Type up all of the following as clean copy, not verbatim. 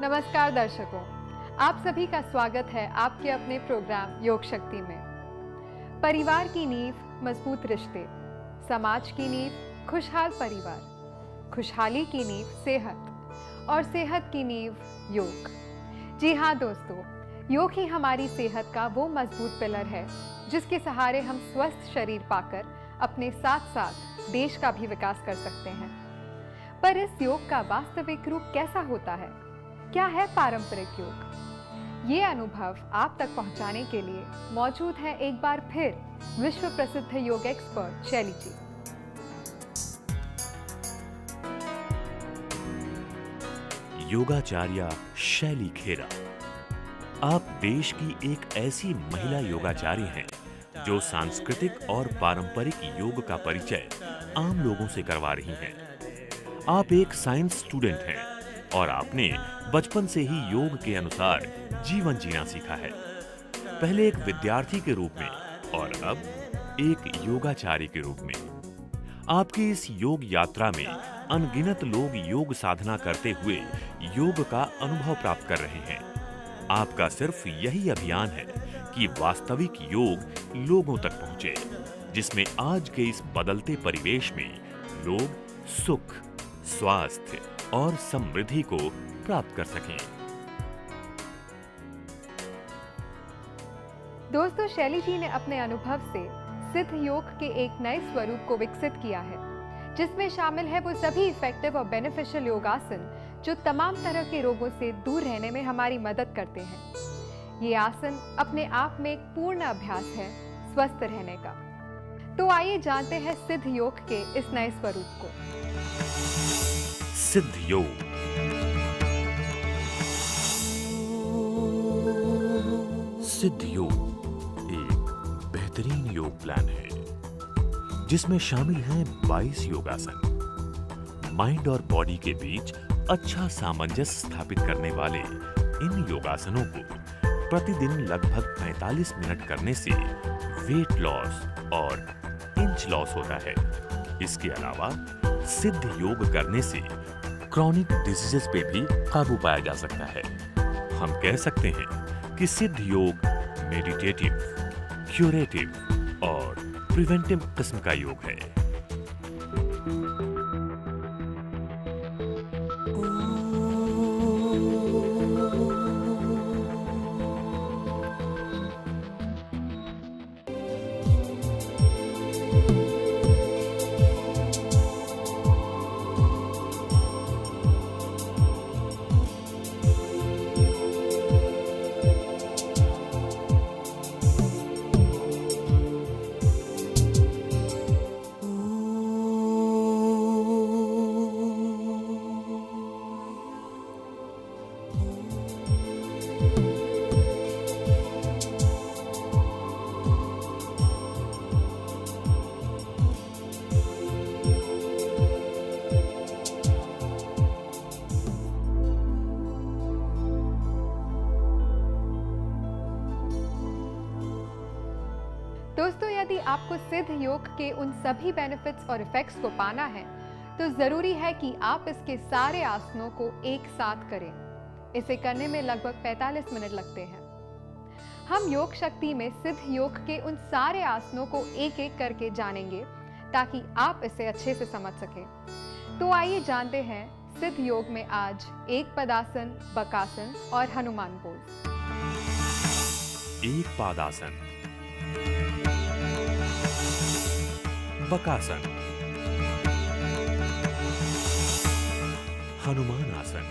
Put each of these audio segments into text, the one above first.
नमस्कार दर्शकों, आप सभी का स्वागत है आपके अपने प्रोग्राम योग शक्ति में। परिवार की नींव मजबूत रिश्ते, समाज की नींव खुशहाल परिवार, खुशहाली की नींव सेहत और सेहत की नींव योग। जी हाँ दोस्तों, योग ही हमारी सेहत का वो मजबूत पिलर है जिसके सहारे हम स्वस्थ शरीर पाकर अपने साथ साथ देश का भी विकास कर सकते हैं। पर इस योग का वास्तविक रूप कैसा होता है? क्या है पारंपरिक योग? ये अनुभव आप तक पहुंचाने के लिए मौजूद है एक बार फिर विश्व प्रसिद्ध योग एक्सपर्ट शैली जी। योगाचार्या शैली खेरा। आप देश की एक ऐसी महिला योगाचार्य हैं जो सांस्कृतिक और पारंपरिक योग का परिचय आम लोगों से करवा रही हैं। आप एक साइंस स्टूडेंट हैं और आपने बचपन से ही योग के अनुसार जीवन जीना सीखा है, पहले एक विद्यार्थी के रूप में और अब एक योगाचार्य के रूप में। आपकी इस योग यात्रा में अनगिनत लोग योग साधना करते हुए योग का अनुभव प्राप्त कर रहे हैं। आपका सिर्फ यही अभियान है कि वास्तविक योग लोगों तक पहुंचे, जिसमें आज के इस बदलते परिवेश में लोग सुख, स्वास्थ्य और समृद्धि को प्राप्त कर सकें। दोस्तों, शैली जी ने अपने अनुभव से सिद्ध योग के एक नए स्वरूप को विकसित किया है, जिसमें शामिल है वो सभी इफेक्टिव और बेनिफिशियल योगासन जो तमाम तरह के रोगों से दूर रहने में हमारी मदद करते हैं। ये आसन अपने आप में एक पूर्ण अभ्यास है स्वस्थ रहने का। तो आइए जानते हैं सिद्ध योग के इस नए स्वरूप को। सिद्ध योग। सिद्ध योग एक बेहतरीन योग प्लान है जिसमें शामिल हैं 22 योगासन। माइंड और बॉडी के बीच अच्छा सामंजस्य स्थापित करने वाले इन योगासनों को प्रतिदिन लगभग 45 मिनट करने से वेट लॉस और इंच लॉस होता है। इसके अलावा सिद्ध योग करने से क्रॉनिक डिजीजेस पे भी काबू पाया जा सकता है। हम कह सकते हैं कि सिद्ध योग मेडिटेटिव, क्यूरेटिव और प्रिवेंटिव किस्म का योग है। दोस्तों, यदि आपको सिद्ध योग के उन सभी बेनिफिट्स और इफेक्ट्स को पाना है तो जरूरी है कि आप इसके सारे आसनों को एक साथ करें। इसे करने में लगभग 45 मिनट लगते हैं। हम योग शक्ति में सिद्ध योग के उन सारे आसनों को एक एक करके जानेंगे ताकि आप इसे अच्छे से समझ सकें। तो आइए जानते हैं सिद्ध योग में आज एक पदासन, बकासन और हनुमान पोज। एक पादासन, बकासन, हनुमान आसन।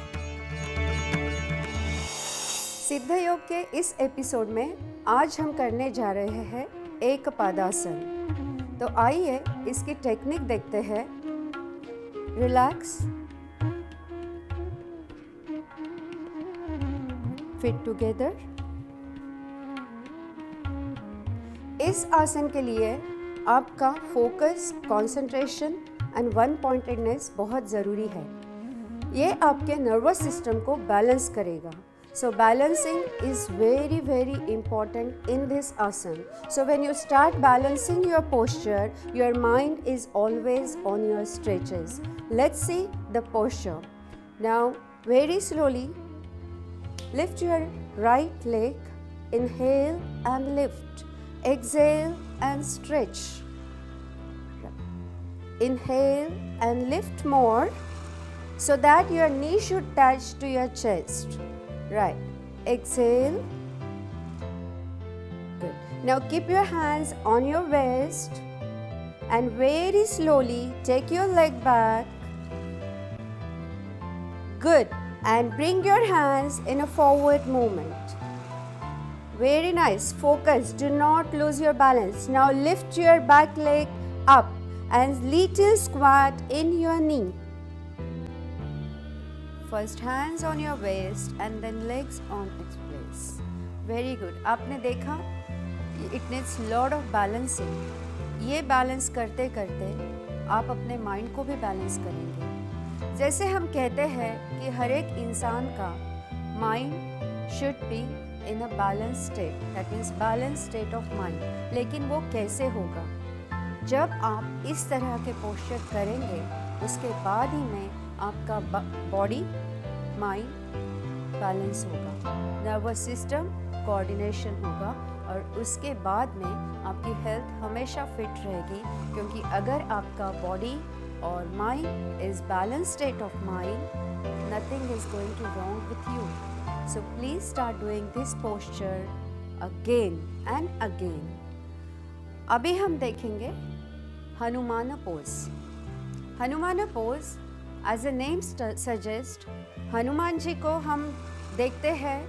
सिद्ध योग के इस एपिसोड में आज हम करने जा रहे हैं एक पादासन। तो आइए इसकी टेक्निक देखते हैं। Relax, fit together. इस आसन के लिए आपका focus, concentration and one pointedness बहुत ज़रूरी है। ये आपके नर्वस सिस्टम को बैलेंस करेगा। So balancing is very, very important in this asana. So when you start balancing your posture, your mind is always on your stretches. Let's see the posture. Now very slowly Lift your right leg. Inhale and lift. Exhale and stretch. Inhale and lift more so that your knee should touch to your chest. Right. Exhale. Good. Now keep your hands on your waist and very slowly take your leg back. Good. And bring your hands in a forward movement. Very nice. Focus. Do not lose your balance. Now lift your back leg up and little squat in your knee. First hands on your waist and then legs on its place. Very good. आपने देखा it needs lot of balancing. ये balance करते करते आप अपने mind को भी balance करेंगे. जैसे हम कहते हैं कि हर एक इंसान का mind should be in a balance state, that means balance state of mind. लेकिन वो कैसे होगा? जब आप इस तरह के पोस्चर करेंगे उसके बाद ही में आपका बॉडी माइंड बैलेंस होगा, नर्वस सिस्टम कोऑर्डिनेशन होगा और उसके बाद में आपकी हेल्थ हमेशा फिट रहेगी. क्योंकि अगर आपका बॉडी और mind is balance state of mind, nothing is going to wrong with you. So please start doing this posture again and again. अभी हम देखेंगे Hanuman pose. Hanuman pose as a name suggest, Hanuman ji को हम देखते हैं,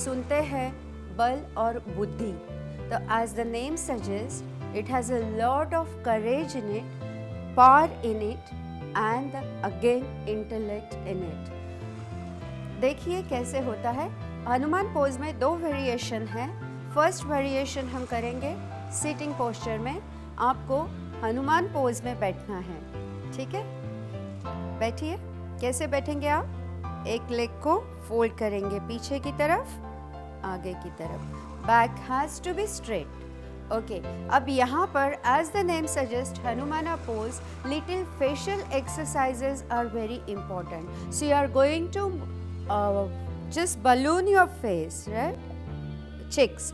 सुनते हैं बल और बुद्धि. तो as the name suggest, it has a lot of courage in it, power in it and again intellect in it. देखिए कैसे होता है. हनुमान पोज में दो वेरिएशन है. फर्स्ट वेरिएशन हम करेंगे सिटिंग पोस्चर में. आपको हनुमान पोज में बैठना है. ठीक है, बैठिए. कैसे बैठेंगे आप? एक लेग को फोल्ड करेंगे पीछे की तरफ, आगे की तरफ. Back has to be straight. Okay, अब यहाँ पर as the name suggest Hanumana pose, little facial exercises are very important. So you are going to just balloon your face, right? Cheeks,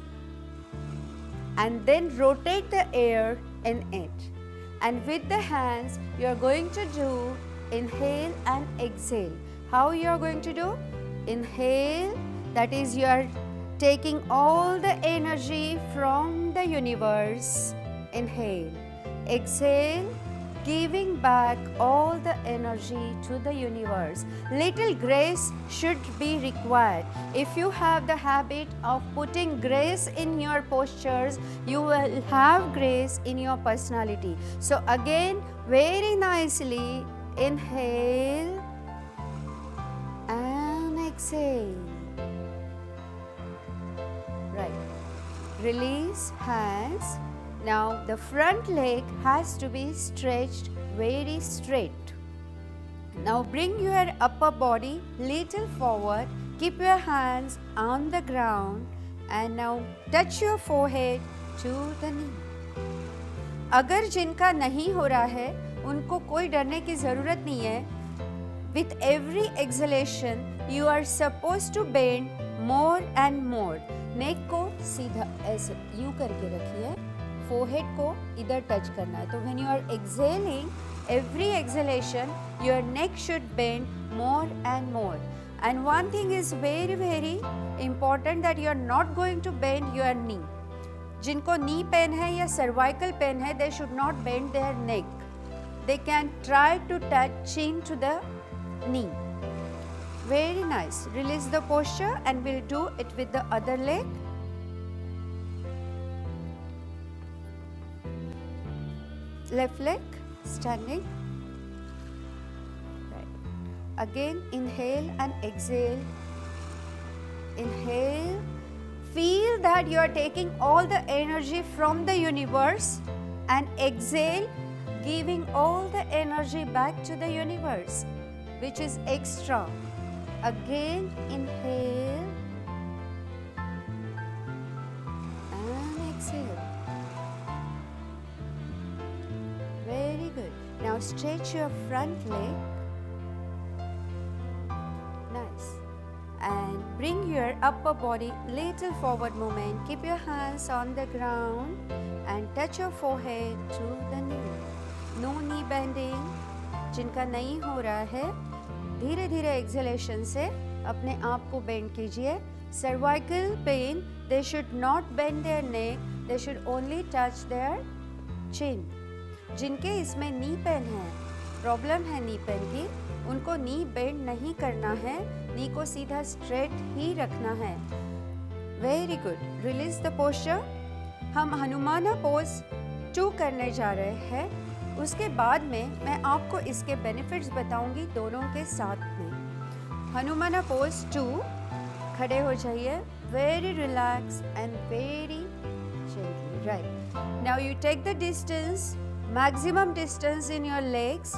and then rotate the air in it, and with the hands you are going to do inhale and exhale. How you are going to do? Inhale, that is you are taking all the energy from the universe. Inhale. Exhale, giving back all the energy to the universe. Little grace should be required. If you have the habit of putting grace in your postures, you will have grace in your personality. So again, very nicely inhale and exhale. Right. Release hands. Now the front leg has to be stretched very straight. Now bring your upper body little forward. Keep your hands on the ground and now touch your forehead to the knee. अगर जिनका नहीं हो रहा है उनको कोई डरने की ज़रूरत नहीं है. With every exhalation you are supposed to bend more and more. नेक को सीधा ऐसे यू करके रखिए. फोरहेड को इधर टच करना है. तो when you are exhaling, every exhalation your neck should bend more and more. And one thing is very very important, that you are not going to bend your knee. जिनको knee pain है या cervical pain है, they should not bend their neck. They can try to touch chin to the knee. Very nice. Release the posture and we'll do it with the other leg. Left leg standing. Right. Again inhale and exhale. Inhale. Feel that you are taking all the energy from the universe, and exhale, giving all the energy back to the universe, which is extra. Again inhale and exhale. Very good. Now stretch your front leg. Nice. And bring your upper body little forward movement. Keep your hands on the ground and touch your forehead to the knee. No knee bending. जिनका नहीं हो रहा है, धीरे धीरे exhalation से अपने आप को बेंड कीजिए. Cervical pain, they should not bend their neck, they should only touch their chin. जिनके इसमें नी पेन है, प्रॉब्लम है नी पेन की, उनको नी बेंड नहीं करना है, नी को सीधा स्ट्रेट ही रखना है. Very good. Release the posture. हम हनुमाना पोज 2 करने जा रहे हैं. उसके बाद में मैं आपको इसके बेनिफिट्स बताऊंगी दोनों के साथ में. हनुमाना पोज 2. खड़े हो जाइए. Very relax and very gently. Right. Now you take the distance, maximum distance in your legs,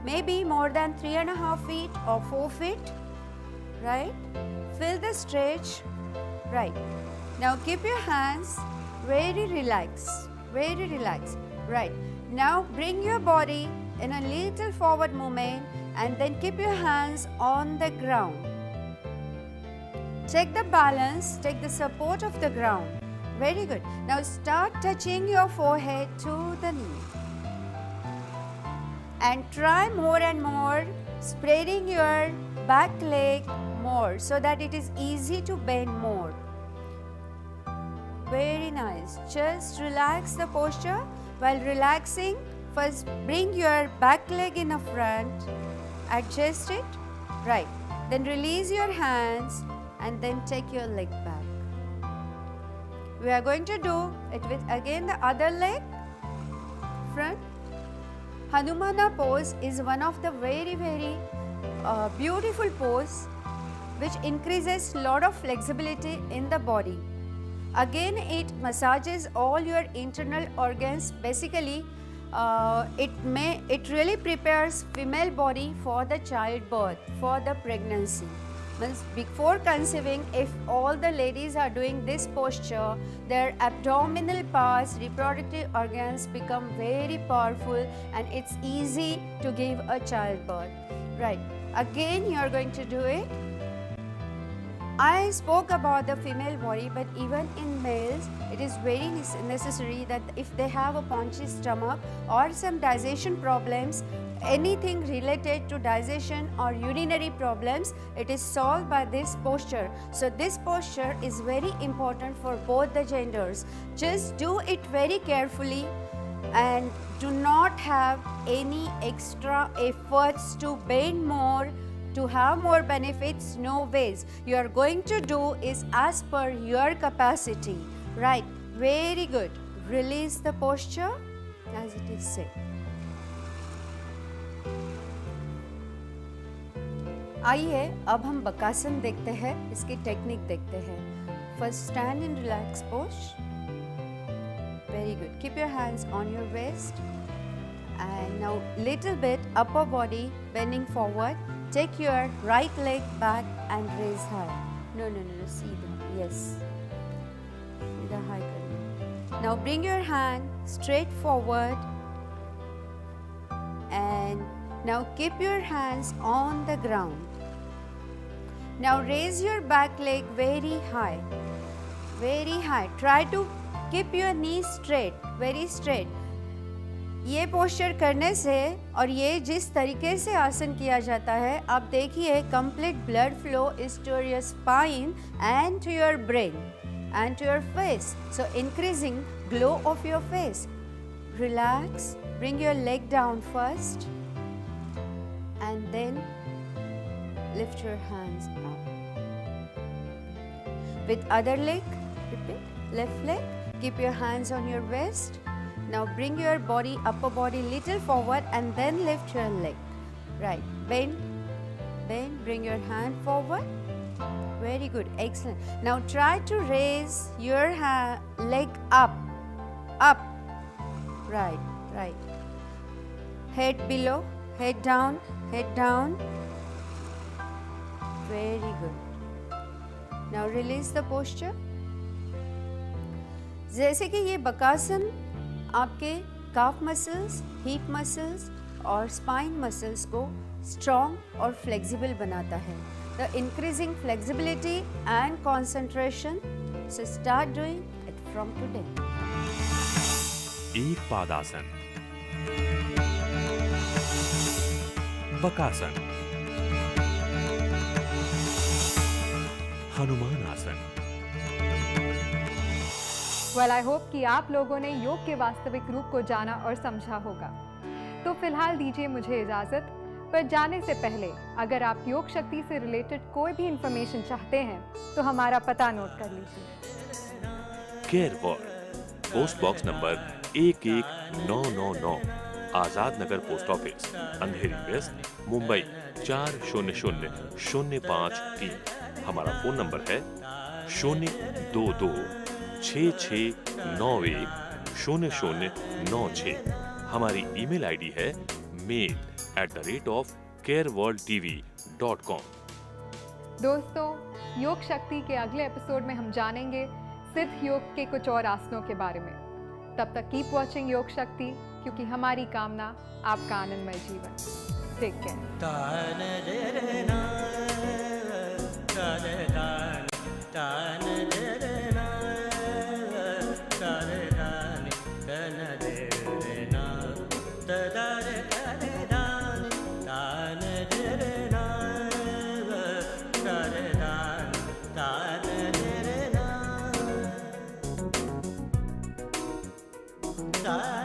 maybe more than 3.5 feet or 4 feet. Right. Feel the stretch. Right. Now keep your hands very relaxed. Very relaxed. Right. Now bring your body in a little forward movement and then keep your hands on the ground. Take the balance, take the support of the ground. Very good. Now start touching your forehead to the knee. And try more and more spreading your back leg more so that it is easy to bend more. Very nice. Just relax the posture. While relaxing, first bring your back leg in the front, adjust it. Right. Then release your hands and then take your leg back. We are going to do it with again the other leg, front. Hanumana pose is one of the very beautiful pose which increases lot of flexibility in the body. Again, it massages all your internal organs. Basically, it really prepares female body for the childbirth, for the pregnancy. Means before conceiving, if all the ladies are doing this posture, their abdominal parts, reproductive organs become very powerful and it's easy to give a childbirth. Right. Again, you are going to do it. I spoke about the female body, but even in males, it is very necessary that if they have a paunchy stomach or some digestion problems, anything related to digestion or urinary problems, it is solved by this posture. So this posture is very important for both the genders. Just do it very carefully and do not have any extra efforts to bend more, to have more benefits. No ways. You are going to do is as per your capacity. Right. Very good. Release the posture as it is set. आइए अब हम बकासन देखते हैं, इसकी technique देखते हैं. First stand in relax pose. Very good. Keep your hands on your waist and now little bit upper body bending forward. Take your right leg back and raise high. No, सीधा. Yes. सीधा high करना. Now bring your hand straight forward and now keep your hands on the ground. Now raise your back leg very high. Very high. Try to keep your knees straight, very straight. ये posture करने से और ये जिस तरीके से आसन किया जाता है, आप देखिए complete blood flow is to your spine and to your brain and to your face. So increasing glow of your face. Relax. Bring your leg down first and then lift your hands up. With other leg, repeat. Left leg. Keep your hands on your waist. Now bring your body, upper body little forward and then lift your leg. Right. Bend, bend, bring your hand forward. Very good. Excellent. Now try to raise your leg up, up. Right, right. Head below, head down, head down. Very good. Now release the posture. जैसे कि ये बकासन आपके काफ muscles, hip muscles और spine muscles को strong और flexible बनाता है. the increasing flexibility and concentration. So start doing it from today. एक पादासन, बकासन, हनुमान आसन। वेल आई होप कि आप लोगों ने योग के वास्तविक रूप को जाना और समझा होगा। तो फिलहाल दीजिए मुझे इजाजत, पर जाने से पहले अगर आप योग शक्ति से रिलेटेड कोई भी इंफॉर्मेशन चाहते हैं तो हमारा पता नोट कर लीजिए। Care world, post box number 11999, Azad Nagar post office, अंधेरी वेस्ट, मुंबई 400053। हमारा फोन नंबर है 02266910096। हमारी ईमेल आईडी है mail@careworldtv.com। दोस्तों, योग शक्ति के अगले एपिसोड में हम जानेंगे सिद्ध योग के कुछ और आसनों के बारे में। तब तक कीप वॉचिंग योग शक्ति, क्योंकि हमारी कामना आपका आनंदमय जीवन। Take care. Da